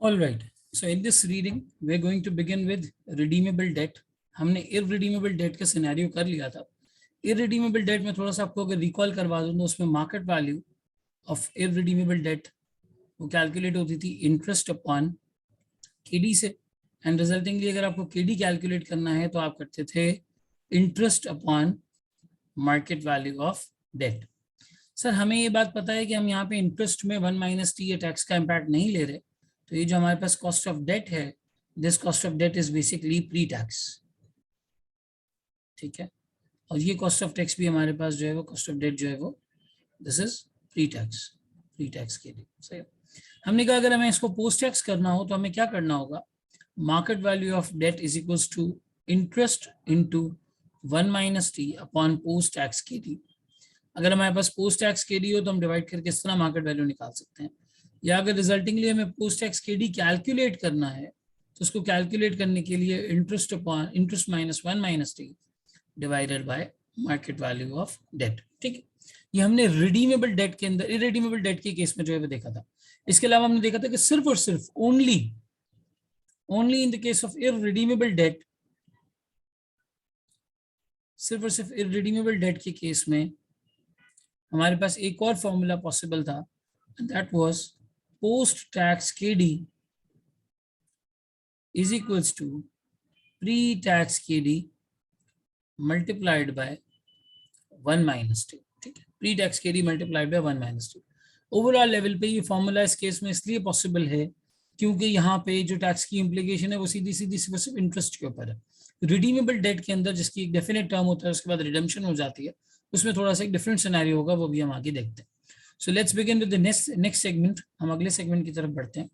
All right. So in this reading, we're going to begin with redeemable debt. हमने irredeemable debt का scenario कर लिया था. Irredeemable debt में थोड़ा सा आपको अगर रिकॉल करवा दूं तो उसमें market value of irredeemable debt वो कैलकुलेट होती थी इंटरेस्ट अपॉन केडी से, एंड रिजल्टिंगली अगर आपको केडी कैलकुलेट करना है तो आप करते थे interest upon market value of debt. Sir हमें ये बात पता है कि हम यहाँ पे इंटरेस्ट में 1 माइनस टी या टैक्स का इम्पैक्ट नहीं ले रहे, तो ये जो हमारे पास कॉस्ट ऑफ डेट है, this cost of debt is basically pre tax. ठीक है, और ये कॉस्ट ऑफ टैक्स भी हमारे पास जो है वो कॉस्ट ऑफ डेट जो है वो दिस इज प्री टैक्स के लिए. सही. हमने कहा अगर हमें इसको पोस्ट टैक्स करना हो तो हमें क्या करना होगा, market value of debt is equals to interest into 1 minus t upon post tax K D. अगर हमारे पास पोस्ट टैक्स के डी हो तो हम डिवाइड करके इस तरह मार्केट वैल्यू निकाल सकते हैं, या अगर रिजल्टिंगली हमें post tax K D calculate करना है तो उसको कैलकुलेट करने के लिए interest minus 1 minus t divided by market value of debt. ठीक है, ये हमने रिडीमेबल डेट के अंदर, इरेडीमेबल डेट के केस में जो है वो देखा था. इसके अलावा हमने देखा था कि सिर्फ और सिर्फ only in the case of irredeemable debt, सिर्फ और सिर्फ इररिडीमेबल डेट के केस में हमारे पास एक और फॉर्मूला पॉसिबल था, that was post tax KD is equals to pre tax KD multiplied by 1 minus t. ठीक है, pre tax KD multiplied by 1 minus t. Overall level पे ये फॉर्मूला इस केस में इसलिए पॉसिबल है क्योंकि यहाँ पे जो टैक्स की इम्प्लीकेशन है वो सीधी सिर्फ इंटरेस्ट के ऊपर है. रिडीमेबल डेट के अंदर जिसकी एक डेफिनेट टर्म होता है उसके बाद रिडेम्पशन हो जाती है, उसमें थोड़ा सा एक डिफरेंट सिनेरियो होगा, वो भी हम आगे देखते हैं. So let's begin with the next segment. हम अगले सेगमेंट की तरफ बढ़ते हैं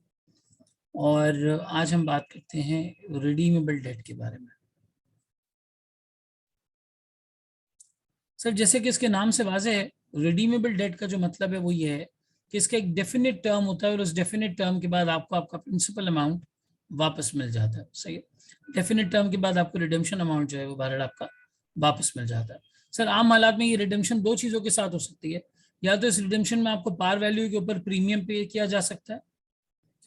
और आज हम बात करते हैं रिडीमेबल डेट के बारे में. सर जैसे कि इसके नाम से वाज़ेह है, रिडीमेबल डेट का जो मतलब है वो ये है कि इसका एक डेफिनेट टर्म होता है और उस डेफिनेट टर्म के बाद आपको आपका प्रिंसिपल अमाउंट वापस मिल जाता है. सही है, डेफिनेट टर्म के बाद आपको रिडेम्पशन अमाउंट जो है वो बहरहाल आपका वापस मिल जाता है. सर आम हालात में ये रिडेम्पशन दो चीज़ों के साथ हो सकती है, या तो इस रिडेम्पशन में आपको पार वैल्यू के ऊपर प्रीमियम पे किया जा सकता है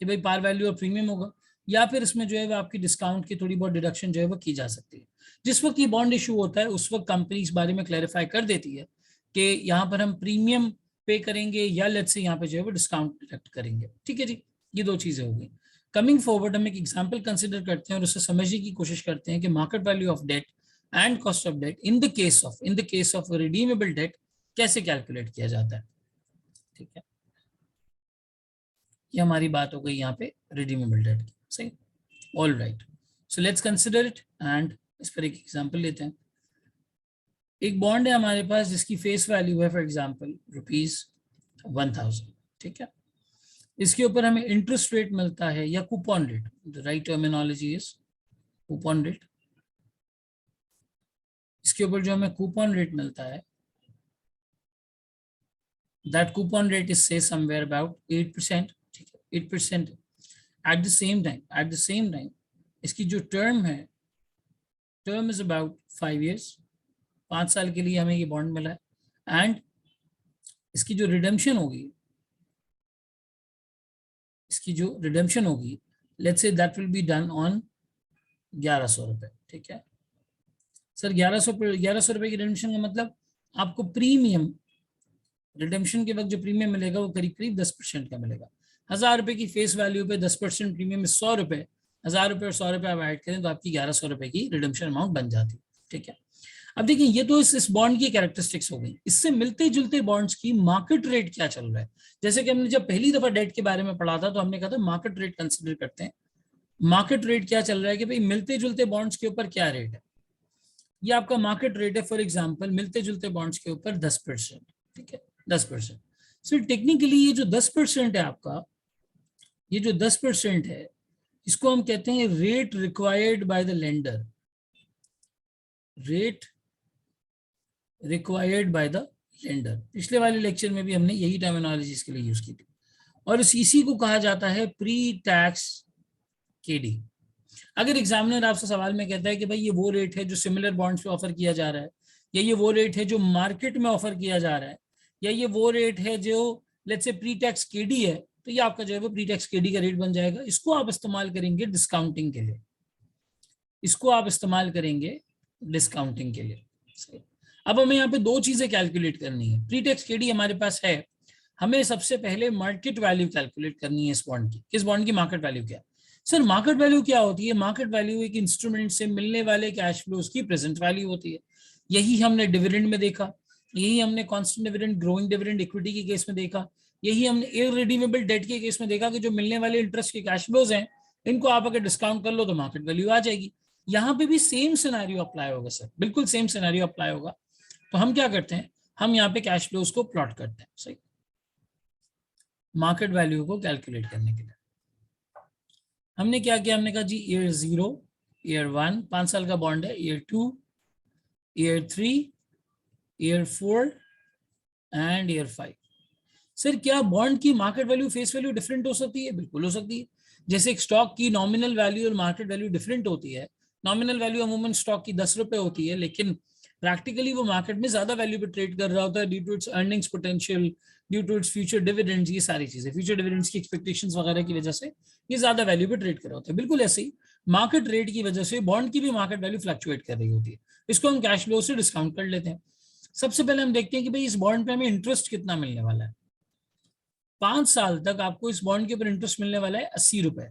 कि भाई पार वैल्यू और प्रीमियम होगा, या फिर इसमें जो है वो आपकी डिस्काउंट की थोड़ी बहुत डिडक्शन जो है वो की जा सकती है. जिस वक्त ये बॉन्ड इशू होता है उस वक्त कंपनी इस बारे में क्लैरिफाई कर देती है कि यहाँ पर हम प्रीमियम पे करेंगे या लेट्स से यहाँ पे जो है वो डिस्काउंट डिडक्ट करेंगे. ठीक है जी, ये दो चीज़ें हो गई. कमिंग फॉरवर्ड हम एक एग्जाम्पल कंसिडर करते हैं और उससे समझने की कोशिश करते हैं कि market value of debt and cost of debt in the case of redeemable debt कैसे कैलकुलेट किया जाता है. ठीक है, ये हमारी बात हो गई यहाँ पे रिडीमेबल डेट की. सही. All right, so let's consider it and इस पर एक एग्जांपल लेते हैं. एक बॉन्ड है हमारे पास जिसकी फेस वैल्यू है फॉर एग्जांपल ₹1000. ठीक है, इसके ऊपर हमें इंटरेस्ट रेट मिलता है या coupon rate, the right terminology is coupon rate. इसके ऊपर जो हमें कूपन रेट मिलता है, दैट कूपन रेट इज से समवेयर अबाउट 8%. ठीक है, 8%. एट द सेम टाइम इसकी जो टर्म इज अबाउट 5 years, 5 साल के लिए हमें ये बॉन्ड मिला है. एंड इसकी जो रिडेम्पशन होगी, let's say that will be done on 1100 रुपये. ठीक है सर, 1100 रुपये की रिडेम्पशन का मतलब आपको प्रीमियम रिडेम्पशन के वक्त जो प्रीमियम मिलेगा वो करीब 10% का मिलेगा. 1000 रुपये की फेस वैल्यू पे 10% प्रीमियम में 100 रुपये, 1000 रुपये और 100 रुपये आप ऐड करें तो आपकी 1100 रुपये की रिडेम्पशन अमाउंट बन जाती है. ठीक है, अब देखिए ये तो इस बॉन्ड की कैरेक्टरिस्टिक्स हो गई. इससे मिलते जुलते बॉन्ड्स की मार्केट रेट क्या चल रहा है. जैसे कि हमने जब पहली दफा डेट के बारे में पढ़ा था तो हमने कहा था मार्केट रेट कंसिडर करते हैं. मार्केट रेट क्या चल रहा है कि भाई मिलते जुलते बॉन्ड्स के ऊपर क्या रेट है. ये आपका मार्केट रेट है. फॉर एग्जाम्पल मिलते जुलते बॉन्ड्स के ऊपर 10%. ठीक है, 10%. सो टेक्निकली ये जो 10% है आपका, ये जो 10% है इसको हम कहते हैं rate required by the lender. Rate required by the lender. पिछले वाले लेक्चर में भी हमने यही टर्मिनोलॉजी इसके लिए यूज की थी और इसी को कहा जाता है प्री टैक्स केडी. अगर एग्जामिनर आपसे सवाल में कहता है कि भाई ये वो रेट है जो सिमिलर बॉन्ड्स पे ऑफर किया जा रहा है, या ये वो रेट है जो मार्केट में ऑफर किया जा रहा है, या ये वो रेट है जो let's say pre tax KD है, तो ये आपका जो है वो प्री टैक्स केडी का रेट बन जाएगा। इसको आप इस्तेमाल करेंगे डिस्काउंटिंग के लिए, इसको आप इस्तेमाल करेंगे डिस्काउंटिंग के लिए। सही। अब हमें यहाँ पे दो चीजें कैलकुलेट करनी है। प्री टैक्स केडी हमारे पास है, हमें सबसे पहले मार्केट वैल्यू कैलकुलेट करनी है इस बॉन्ड की। किस बॉन्ड की मार्केट वैल्यू क्या है? सर मार्केट वैल्यू क्या होती है? मार्केट वैल्यू एक इंस्ट्रूमेंट से मिलने वाले कैश फ्लोज की प्रेजेंट वैल्यू होती है। यही हमने डिविडेंड में देखा, यही हमने constant dividend, growing dividend, equity के केस में देखा, यही हमने इररिडीमेबल डेट के केस में देखा कि जो मिलने वाले इंटरेस्ट के कैश फ्लोज हैं इनको आप अगर डिस्काउंट कर लो तो मार्केट वैल्यू आ जाएगी। यहाँ पे भी सेम सिनेरियो अप्लाई होगा सर, बिल्कुल सेम सिनेरियो अप्लाई होगा। तो हम क्या करते हैं, हम यहाँ पे कैश फ्लोज को प्लॉट करते हैं। सही, मार्केट वैल्यू को कैलकुलेट करने के लिए हमने क्या किया, हमने कहा जी ईयर 0, ईयर 1 5 साल का बॉन्ड है, year 2, year 3, year 4 and year 5। Sir क्या बॉन्ड की market value face value different हो सकती है? बिल्कुल हो सकती है। जैसे एक स्टॉक की नॉमिनल वैल्यू और मार्केट वैल्यू डिफरेंट होती है। नॉमिनल वैल्यू अमूमन स्टॉक की 10 रुपए होती है, लेकिन प्रैक्टिकली वो मार्केट में ज्यादा वैल्यू पे ट्रेड कर रहा होता है due to its earnings potential, due to its future dividends, ये सारी चीजें, फ्यूचर डिविडेंड्स की एक्सपेक्टेशंस वगैरह की वजह से ये ज्यादा वैल्यू पे ट्रेड कर रहा होता है। बिल्कुल ऐसे ही मार्केट रेट की वजह से बॉन्ड की भी मार्केट वैल्यू फ्लक्चुएट कर रही होती है। इसको हम कैश फ्लो से डिस्काउंट कर लेते हैं। सबसे पहले हम देखते हैं कि भाई इस बॉन्ड पे हमें इंटरेस्ट कितना मिलने वाला है। 5 साल तक आपको इस बॉन्ड के ऊपर इंटरेस्ट मिलने वाला है 80 रुपए।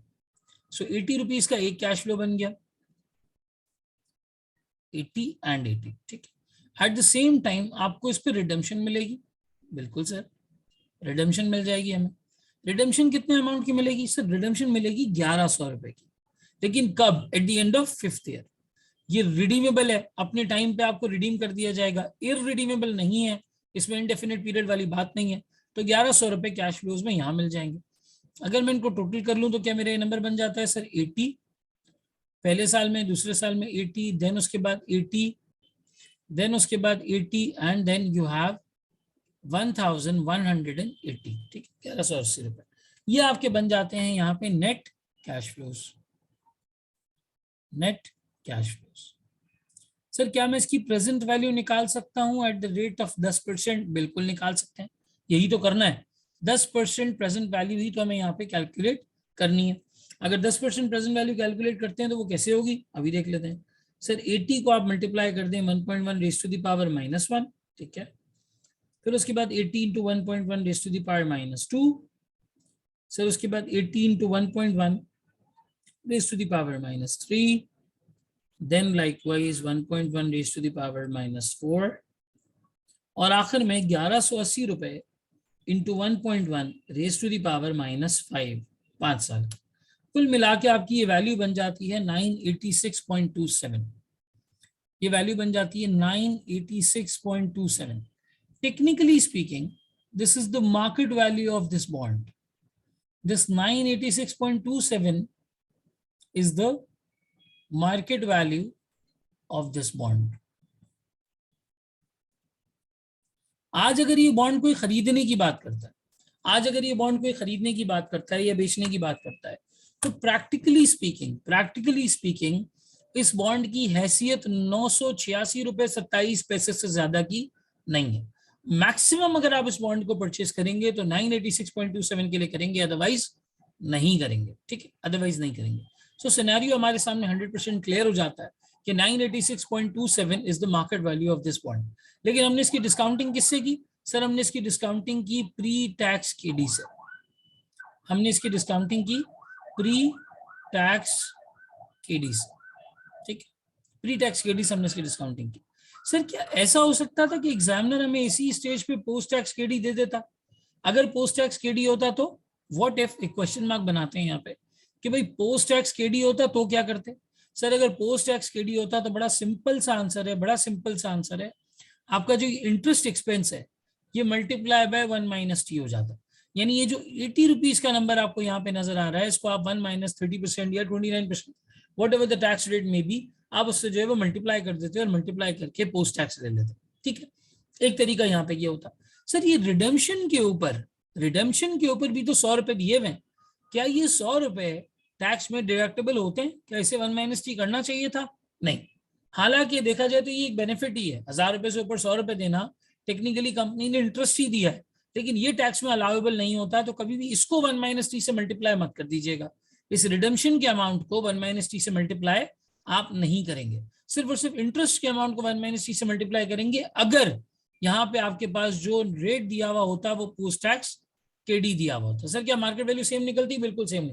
सो 80 रुपीज का एक कैश फ्लो बन गया, 80 एंड 80। ठीक है। एट द सेम टाइम आपको इस पर रिडेम्पशन मिलेगी। बिल्कुल सर, रिडेम्पशन मिल जाएगी हमें। रिडेम्पशन कितने अमाउंट की मिलेगी? सर रिडेम्पशन मिलेगी 1100 रुपए की, लेकिन कब? At the end of 5th year. ये रिडीमेबल है, अपने टाइम पे आपको रिडीम कर दिया जाएगा। इररिडीमेबल नहीं है, इसमें इंडेफिनिट पीरियड वाली बात नहीं है। तो 1100 रुपए कैश फ्लोज में यहाँ मिल जाएंगे। अगर मैं इनको टोटल कर लूं तो क्या मेरा नंबर बन जाता है सर 80 पहले साल में, दूसरे साल में 80, देन उसके बाद 80, देन उसके बाद 80 एंड देन यू हैव 1180। ठीक है, 1180 रुपए ये आपके बन जाते हैं यहाँ पे net cash flows. Net cash flows. Sir क्या मैं इसकी प्रेजेंट वैल्यू निकाल सकता हूँ एट द रेट ऑफ 10%? बिल्कुल निकाल सकते हैं, यही तो करना है। 10% प्रेजेंट वैल्यू ही तो हमें यहाँ पे कैलकुलेट करनी है। अगर 10% प्रेजेंट वैल्यू कैलकुलेट करते हैं तो वो कैसे होगी, अभी देख लेते हैं। सर 80 को आप मल्टीप्लाई कर दें 1.1 रेज़ टू द पावर -1। ठीक है, फिर उसके बाद 80 into 1.1 raise to the power -2। Sir उसके बाद 80 into 1.1 raise to the power -3। then likewise 1.1 raised to the power -4 और आखिर में 1180 रुपए into 1.1 raise to the power -5 5 साल। कुल मिला के आपकी ये वैल्यू बन जाती है 986.27। ये वैल्यू बन जाती है 986.27। Technically speaking this is the market value of this bond. This 986.27 is the market value of this bond. आज अगर ये बॉन्ड कोई खरीदने की बात करता है, आज अगर ये बॉन्ड कोई खरीदने की बात करता है या बेचने की बात करता है, तो प्रैक्टिकली स्पीकिंग इस बॉन्ड की हैसियत 986 रुपए 27 पैसे से ज्यादा की नहीं है। मैक्सिमम अगर आप इस बॉन्ड को परचेस करेंगे तो 986.27 के लिए करेंगे, अदरवाइज नहीं करेंगे। ठीक है, अदरवाइज नहीं करेंगे। सो सिनेरियो हमारे सामने 100% क्लियर हो जाता है कि 986.27 is the market value of this bond. लेकिन हमने इसकी डिस्काउंटिंग किससे की? सर हमने इसकी डिस्काउंटिंग की प्री टैक्स केडी से। हमने इसकी डिस्काउंटिंग की प्री टैक्स केडी से। ठीक है, प्री टैक्स केडी से हमने इसकी डिस्काउंटिंग की। सर क्या ऐसा हो सकता था कि एग्जामिनर हमें इसी स्टेज पे पोस्ट टैक्स केडी दे देता? अगर पोस्ट टैक्स केडी होता तो व्हाट इफ, एक क्वेश्चन मार्क बनाते हैं यहाँ पे कि भाई पोस्ट टैक्स केडी होता तो क्या करते? सर अगर पोस्ट टैक्स केडी होता तो बड़ा सिंपल सा आंसर है, बड़ा सिंपल सा आंसर है। आपका जो इंटरेस्ट एक्सपेंस है ये मल्टीप्लाई बाय 1 - t हो जाता। यानी ये जो 80 रुपीज का नंबर आपको यहाँ पे नजर आ रहा है, इसको आप 1 - 30% या 29% what ever the tax rate में भी, आप उससे जो है वो मल्टीप्लाई कर देते और मल्टीप्लाई करके पोस्ट टैक्स ले लेते। ठीक है, एक तरीका यहाँ पे ये होता। सर ये रिडेम्पशन के ऊपर भी तो 100 रुपए दिए हुए हैं, क्या ये 100 रुपए टैक्स में डिडक्टेबल होते हैं? क्या इसे 1 - t करना चाहिए था? नहीं। हालांकि देखा जाए तो ये एक बेनिफिट ही है, 1000 रुपए से ऊपर 100 रुपए देना टेक्निकली कंपनी ने इंटरेस्ट ही दिया है लेकिन ये टैक्स में अलाउेबल नहीं होता है, तो कभी भी इसको 1 - t से मल्टीप्लाई मत कर दीजिएगा। इस रिडम्पशन के अमाउंट को 1 - t से मल्टीप्लाई आप नहीं करेंगे, सिर्फ और सिर्फ इंटरेस्ट के अमाउंट को 1 - t से मल्टीप्लाई करेंगे अगर यहाँ पे आपके पास जो रेट दिया हुआ होता है वो पोस्ट टैक्स केडी दिया हुआ होता है। सर क्या मार्केट वैल्यू सेम निकलती? बिल्कुल सेम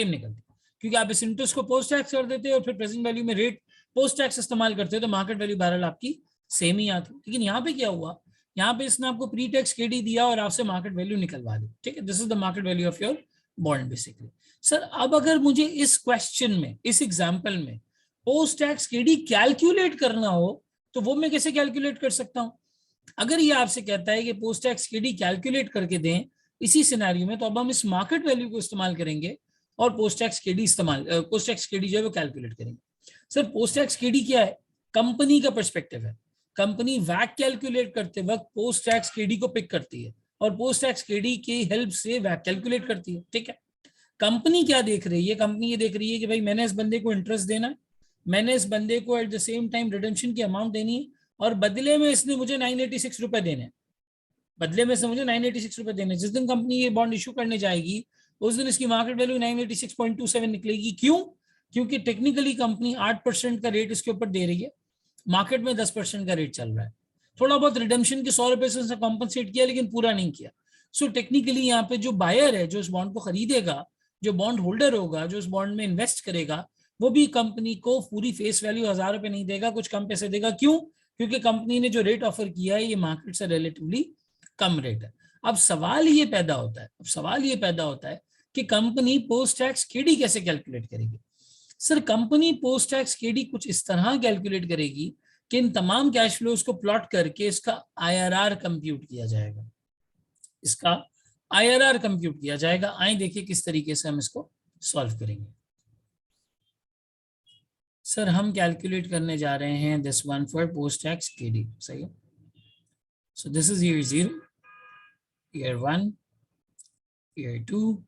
निकलती, क्योंकि आप इस इंटरेस्ट को पोस्ट टैक्स कर देते हो और फिर प्रेजेंट वैल्यू में रेट पोस्ट टैक्स इस्तेमाल करते हो, तो मार्केट वैल्यू बहरहाल आपकी सेम ही आती। लेकिन यहाँ पे क्या हुआ, यहाँ पे इसने आपको प्री टैक्स केडी दिया और आपसे मार्केट वैल्यू निकलवा दी। ठीक है, this is the market value of your bond basically. Sir अब अगर मुझे इस क्वेश्चन में, इस एग्जाम्पल में पोस्ट टैक्स केडी कैलकुलेट करना हो तो वो मैं कैसे कैलकुलेट कर सकता हूँ? अगर ये आपसे कहता है कि पोस्ट टैक्स केडी कैलकुलेट करके दें इसी सिनेरियो में, तो अब हम इस मार्केट वैल्यू को इस्तेमाल करेंगे और पोस्ट टैक्स केडी जो है वो कैलकुलेट करेंगे। सर पोस्ट टैक्स केडी क्या है? कंपनी का पर्सपेक्टिव है। कंपनी वैक कैलकुलेट करते वक्त पोस्ट टैक्स केडी को पिक करती है और पोस्ट टैक्स केडी की हेल्प से वैक कैलकुलेट करती है। ठीक है, कंपनी क्या देख रही है? कंपनी ये देख रही है कि भाई मैंने इस बंदे को इंटरेस्ट देना है, मैंने इस बंदे को at the same time redemption की अमाउंट देनी है और बदले में इसने मुझे 986 रुपए देने हैं। बदले में इसने मुझे 986 रुपए देने। जिस दिन कंपनी ये बॉन्ड इशू करने जाएगी उस दिन इसकी मार्केट वैल्यू 986.27 निकलेगी। क्यों? क्योंकि टेक्निकली कंपनी 8% का रेट इसके ऊपर दे रही है, मार्केट में 10% का रेट चल रहा है। थोड़ा बहुत रिडेम्पशन के 100 रुपए से कॉम्पनसेट किया लेकिन पूरा नहीं किया। सो टेक्निकली यहाँ पे जो बायर है, जो इस बॉन्ड को खरीदेगा, जो बॉन्ड होल्डर होगा, जो इस बॉन्ड में इन्वेस्ट करेगा, वो भी कंपनी को पूरी फेस वैल्यू 1000 रुपए नहीं देगा, कुछ कम पैसे देगा। क्यों? क्योंकि कंपनी ने जो रेट ऑफर किया है ये मार्केट से रिलेटिवली कम रेट है। अब सवाल ये पैदा होता है कि कंपनी पोस्ट टैक्स केडी कैसे कैलकुलेट करेगी? Sir company post tax KD कुछ इस तरह कैलकुलेट करेगी कि इन तमाम कैश फ्लोज को प्लॉट करके इसका आईआरआर कंप्यूट किया जाएगा। आइए देखिए किस तरीके से हम इसको सॉल्व करेंगे। सर हम कैलकुलेट करने जा रहे हैं this one for post tax KD. सही है। So this is year 0, year 1, year 2,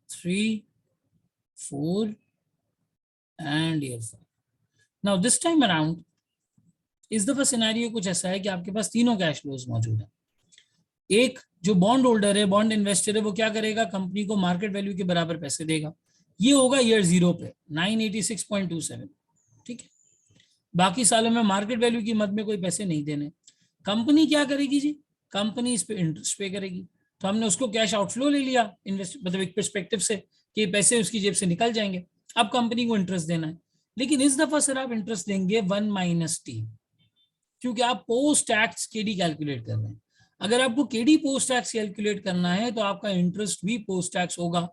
3, 4 and year 5. Now this time around इस दफा सिनेरियो कुछ ऐसा है कि आपके पास तीनों कैश फ्लोज मौजूद है। एक जो बॉन्ड होल्डर है, बॉन्ड इन्वेस्टर है, वो क्या करेगा? कंपनी को मार्केट वैल्यू के बराबर पैसे देगा। ये होगा ईयर 0 पे 986.27। ठीक है, बाकी सालों में मार्केट वैल्यू की मद में कोई पैसे नहीं देने। कंपनी क्या करेगी जी? कंपनी इस पे इंटरेस्ट पे करेगी। तो हमने उसको कैश आउटफ्लो ले लिया इन्वेस्ट, मतलब एक पर्सपेक्टिव से कि पैसे उसकी जेब से निकल जाएंगे। अब कंपनी को इंटरेस्ट देना है, लेकिन इस दफा सर आप इंटरेस्ट देंगे 1 - t, क्योंकि आप पोस्ट टैक्स केडी कैलकुलेट कर रहे हैं। अगर आपको केडी पोस्ट टैक्स कैलकुलेट करना है तो आपका इंटरेस्ट भी पोस्ट टैक्स होगा।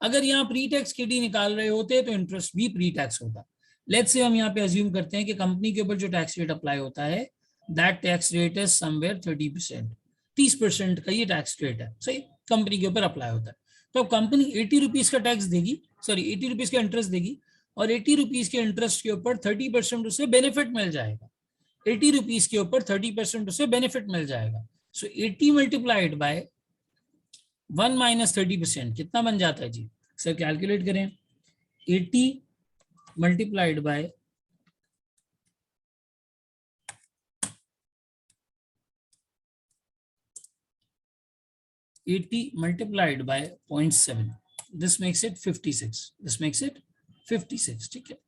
अगर यहाँ प्री टैक्स केडी निकाल रहे होते तो इंटरेस्ट भी प्री टैक्स होता। लेट्स से हम यहाँ पे अज्यूम करते हैं कि कंपनी के ऊपर जो टैक्स रेट अप्लाई होता है that tax rate is somewhere 30%, 30% का ये टैक्स रेट है। सही, कंपनी के ऊपर अप्लाई होता है। तो कंपनी 80 रुपीज का टैक्स देगी, 80 रुपीज का इंटरेस्ट देगी और 80 रुपीज के इंटरेस्ट के ऊपर 30% उसे बेनिफिट मिल जाएगा। 80 रुपीज के ऊपर 30% उसे बेनिफिट मिल जाएगा। सो 80 मल्टीप्लाइड बाय 1 - 30% कितना बन जाता है जी? सर कैलकुलेट करें। 80 multiplied by 0.7, this makes it 56। ठीक है,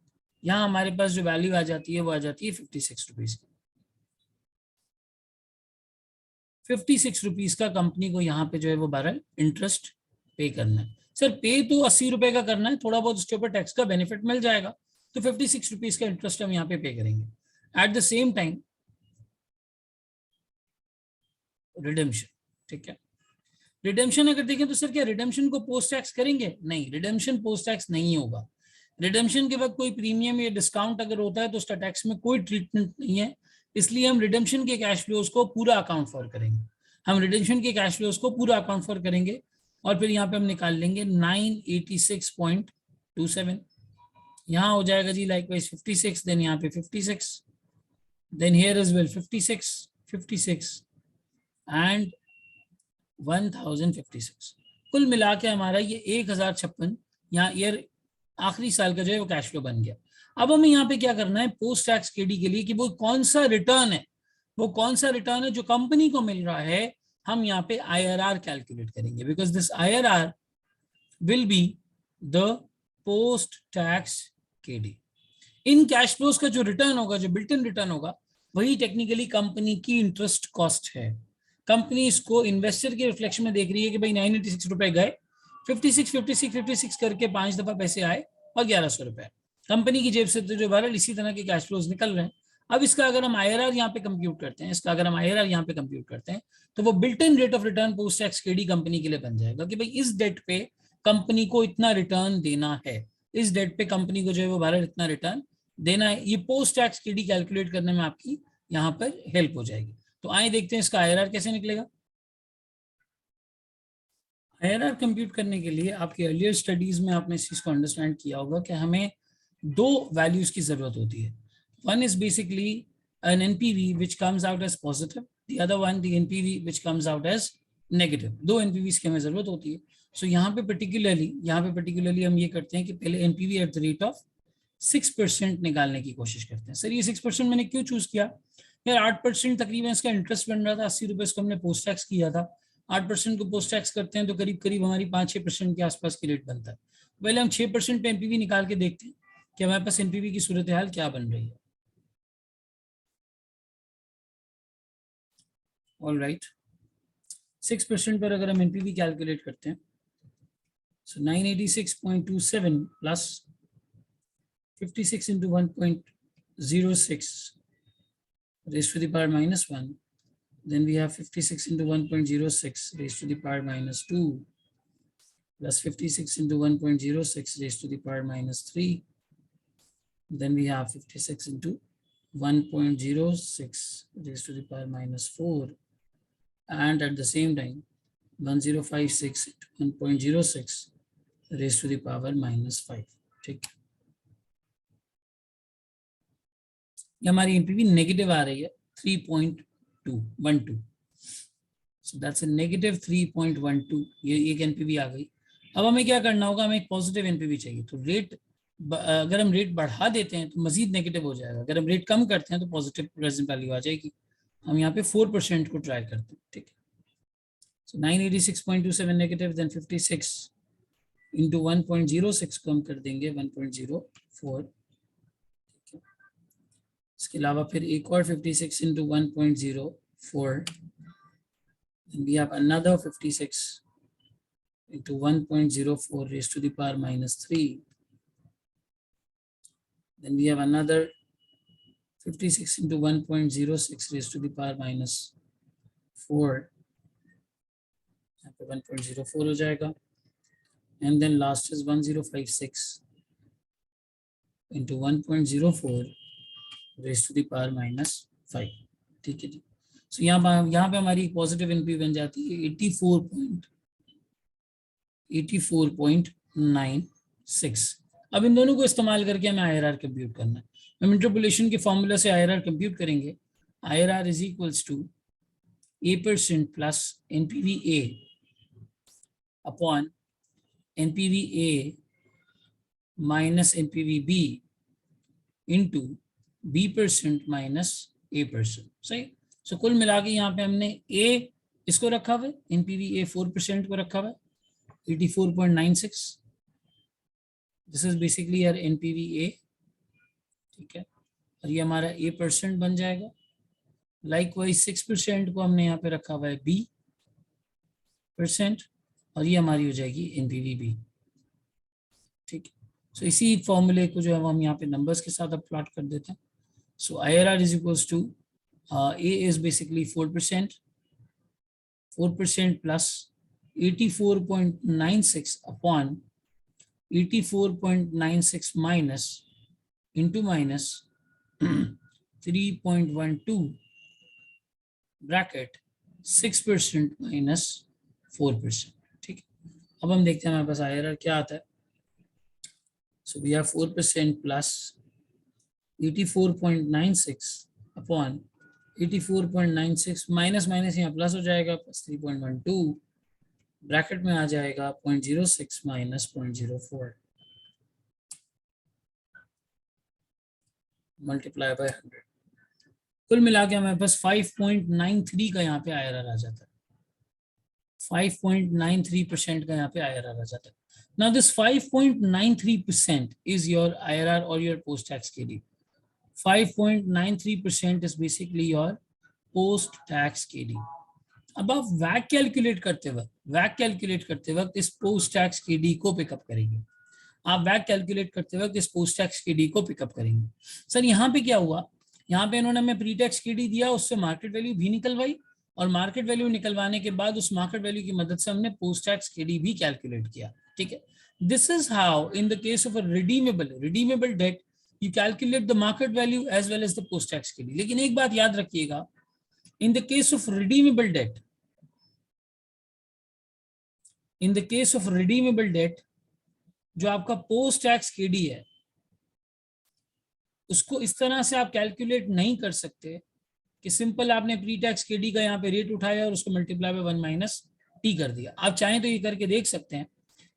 यहाँ हमारे पास जो वैल्यू आ जाती है वो आ जाती है 56 रुपीज की। 56 रुपीज का कंपनी को यहाँ पे जो है वो बहरहाल इंटरेस्ट पे करना है। सर पे तो 80 रुपए का करना है, थोड़ा बहुत उसके ऊपर टैक्स का बेनिफिट मिल जाएगा, तो 56 रुपीज का इंटरेस्ट हम यहाँ पे करेंगे। At the same time redemption. ठीक है, रिडेम्पशन अगर देखें तो सर क्या रिडेम्पशन को पोस्ट टैक्स करेंगे? नहीं, रिडेम्पशन पोस्ट टैक्स नहीं होगा। रिडेम्पशन के वक्त कोई प्रीमियम या डिस्काउंट अगर होता है तो उसका टैक्स में कोई ट्रीटमेंट नहीं है, इसलिए हम रिडेम्पशन के कैश फ्लोज को पूरा अकाउंट फॉर करेंगे। और फिर यहाँ पे हम निकाल लेंगे 986.27। यहाँ हो जाएगा जी लाइकवाइज 56, देन यहाँ पे 56, then here is well 56 and 1056। कुल मिला के हमारा ये 1056 यहाँ ईयर आखिरी साल का जो है वो कैश फ्लो बन गया। अब हमें यहाँ पे क्या करना है पोस्ट टैक्स केडी के लिए कि वो कौन सा रिटर्न है जो कंपनी को मिल रहा है, हम यहाँ पे IRR कैलकुलेट करेंगे, because this IRR will be the post tax KD। In cash flows का जो रिटर्न होगा, जो बिल्ट इन रिटर्न होगा, वही टेक्निकली कंपनी की इंटरेस्ट कॉस्ट है। कंपनी इसको इन्वेस्टर के रिफ्लेक्शन में देख रही है कि भाई 986 रुपए गए, 56 करके 5 दफा पैसे आए और 1100 रुपए कंपनी की जेब से तो जो बहरहाल इसी तरह के कैश फ्लोज निकल रहे हैं। अब इसका अगर हम IRR यहाँ पे कंप्यूट करते हैं, इसका अगर हम IRR यहाँ पे कंप्यूट करते हैं, तो वो built in rate of return post tax KD company के लिए बन जाएगा कि भाई इस डेट पे कंपनी को इतना रिटर्न देना है, इस डेट पे कंपनी को जो है वो बहरहाल इतना रिटर्न देना है। ये पोस्ट टैक्स KD कैलकुलेट करने में आपकी यहाँ पर हेल्प हो जाएगी। तो आइए देखते हैं इसका IRR कैसे निकलेगा। IRR कंप्यूट करने के लिए आपके अर्लियर स्टडीज में आपने इस चीज को अंडरस्टैंड किया होगा कि हमें दो वैल्यूज की जरूरत होती है। One is basically an NPV which comes out as positive, the other one the NPV which comes out as negative। दो NPVs की हमें जरूरत होती है। सो यहाँ पे पर्टिकुलरली हम ये करते हैं कि पहले NPV at the rate of 6% निकालने की कोशिश करते हैं। सर ये 6% मैंने क्यों चूज किया? यार 8% तकरीबन इसका इंटरेस्ट बन रहा था, 80 रुपए इसको हमने पोस्ट टैक्स किया था। 8% को पोस्ट टैक्स करते हैं तो करीब करीब हमारी 5-6% के आसपास की रेट बनता है। पहले हम 6% पे NPV निकाल के देखते हैं कि हमारे पास NPV की सूरत हाल क्या बन रही है। ऑल राइट, 6% पर अगर हम NPV कैलकुलेट करते हैं, so 986.27 plus 56 into 1.06 raised to the power minus 1, then we have 56 into 1.06 raised to the power minus 2 plus 56 into 1.06 raised to the power minus 3, then we have 56 into 1.06 raised to the power minus 4, and at the same time 1056 into 1.06 raised to the power minus 5। ठीक, ये हमारी NPV negative आ रही है 3.212। So that's a negative 3.12। ये एक NPV आ गई। अब हमें क्या करना होगा, हमें एक पॉजिटिव NPV चाहिए। तो रेट अगर हम रेट बढ़ा देते हैं तो मजीद नेगेटिव हो जाएगा, अगर हम रेट कम करते हैं तो पॉजिटिव प्रेजेंट वैल्यू आ जाएगी। हम यहाँ पे 4% को ट्राई करते हैं। ठीक है, सो 986.27 नेगेटिव, देन 56 इंटू 1.06 को हम कर देंगे 1.04। इसके अलावा फिर एक और 56 into 1.04, then we have another 56 into 1.04 raised to the power minus 3, then we have another 56 into 1.06 raised to the power minus 4, यहाँ पे 1.04 हो जाएगा, and then last is 1056 into 1.04 raised to the power minus 5। ठीक है जी। सो यहाँ पे हमारी positive NPV बन जाती है 84.96। अब इन दोनों को इस्तेमाल करके हमें IRR कंप्यूट करना है। हम इंटरपोलेशन के फॉर्मूला से IRR कंप्यूट करेंगे। IRR is equals to A% plus NPV-A upon NPV-A minus NPV-B into B% minus A%। सही। सो कुल मिला के यहाँ पे हमने A इसको रखा हुआ है, NPV-A 4% को रखा हुआ है 84.96। दिस इज बेसिकली यार NPV-A। ठीक है, और ये हमारा A% बन जाएगा। लाइकवाइज 6% को हमने यहाँ पे रखा हुआ है B%, और ये हमारी हो जाएगी NPV-B। ठीक है, सो इसी फॉर्मूले को जो है हम यहाँ पे नंबर्स के साथ अब प्लॉट कर देते हैं। So IRR is equals to A is basically 4% plus 84.96 upon 84.96 minus into minus 3.12 bracket 6% minus 4%। ठीक है, अब हम देखते हैं हमारे पास IRR क्या आता है। So we have 4% plus 84.96 upon 84.96 minus minus यहाँ प्लस हो जाएगा, प्लस 3.12 ब्रैकेट में आ जाएगा 0.06 माइनस 0.04 मल्टीप्लाई बाय 100। कुल मिला के हमारे पास 5.93 का यहाँ पे IRR आ जाता है। 5.93% का यहाँ पे IRR आ जाता है. Now this 5.93% is your IRR or your post-tax KD. 5.93% is basically your post-tax KD. अब आप वैक कैलकुलेट करते वक्त इस पोस्ट टैक्स केडी को पिकअप करेंगे. आप वैक कैलकुलेट करते वक्त इस पोस्ट टैक्स केडी को पिकअप करेंगे. सर यहाँ पे क्या हुआ, यहाँ पे इन्होंने हमें प्री टैक्स केडी दिया, उससे मार्केट वैल्यू भी निकलवाई, और मार्केट वैल्यू निकलवाने के बाद उस मार्केट वैल्यू की मदद से हमने पोस्ट टैक्स केडी भी कैलकुलेट किया. ठीक है, this is how in the case of a redeemable debt you calculate the market value as well as the post tax KD. लेकिन एक बात याद रखिएगा, in the case of redeemable debt, जो आपका पोस्ट टैक्स केडी है, उसको इस तरह से आप कैलकुलेट नहीं कर सकते कि सिंपल आपने प्री टैक्स केडी का यहाँ पे रेट उठाया और उसको मल्टीप्लाई बाय 1 माइनस टी कर दिया. आप चाहें तो ये करके देख सकते हैं.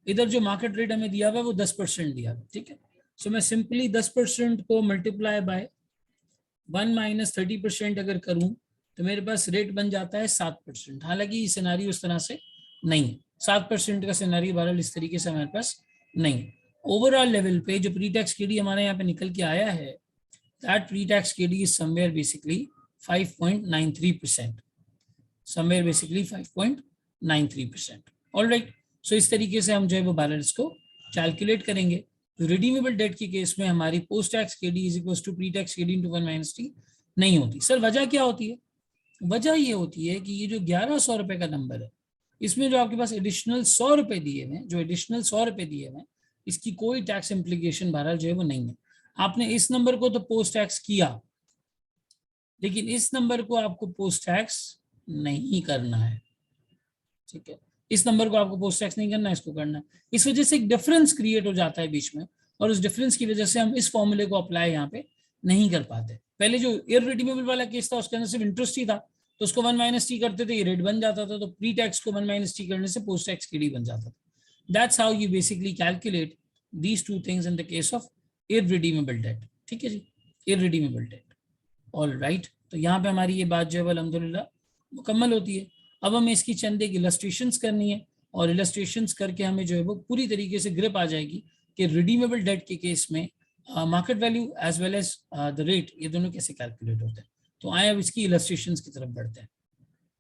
इधर जो मार्केट रेट हमें दिया हुआ है वो 10% दिया हुआ. ठीक है, सो मैं सिंपली 10% को मल्टीप्लाई बाय 1 माइनस 30% अगर करूं तो मेरे पास रेट बन जाता है 7%. हालांकि ये सिनेरियो उस तरह से नहीं है, 7% का सिनेरियो बहरहाल इस तरीके से हमारे पास नहीं है. ओवरऑल लेवल पे जो प्री टैक्स केडी हमारे यहाँ पे निकल के आया है, that pre tax KD is somewhere basically 5.93%. Somewhere basically 5.93%. Alright, so इस तरीके से हम जो है वो बैलेंस को कैलकुलेट करेंगे. रिडीमेबल डेट के केस में हमारी post tax KD is equal to pre tax KD into 1 minus T नहीं होती. सर वजह क्या होती है? वजह ये होती है कि ये जो 1100 रुपए का नंबर है, इसमें जो आपके पास एडिशनल 100 रुपए दिए हुए, इसकी कोई टैक्स इम्प्लीकेशन बहरहाल जो है वो नहीं है. आपने इस नंबर को तो पोस्ट टैक्स किया, लेकिन इस नंबर को आपको पोस्ट टैक्स नहीं करना है. ठीक है, इस नंबर को आपको पोस्ट टैक्स नहीं करना है, इसको करना है. इस वजह से एक डिफरेंस क्रिएट हो जाता है बीच में, और उस डिफरेंस की वजह से हम इस फॉर्मूले को अप्लाई यहाँ पे नहीं कर पाते. पहले जो इररिडीमेबल वाला केस था उसके अंदर सिर्फ इंटरेस्ट ही था, तो उसको 1 माइनस टी करते थे, ये रेट बन जाता था, तो प्री टैक्स को 1 माइनस टी करने से पोस्ट टैक्स केडी बन जाता था. That's how you basically calculate these two things in the case of irredeemable debt. ठीक है जी, इररिडीमेबल डेट. ऑल राइट, तो यहाँ पे हमारी ये बात जो है अल्हम्दुलिल्लाह मुकम्मल होती है. अब हमें इसकी चंद एक इलस्ट्रेशंस करनी है, और इलस्ट्रेशंस करके हमें जो है वो पूरी तरीके से ग्रिप आ जाएगी कि रिडीमेबल डेट के केस में market value as well as the rate, ये दोनों कैसे कैलकुलेट होते हैं. तो आए अब इसकी इलस्ट्रेशंस की तरफ बढ़ते हैं.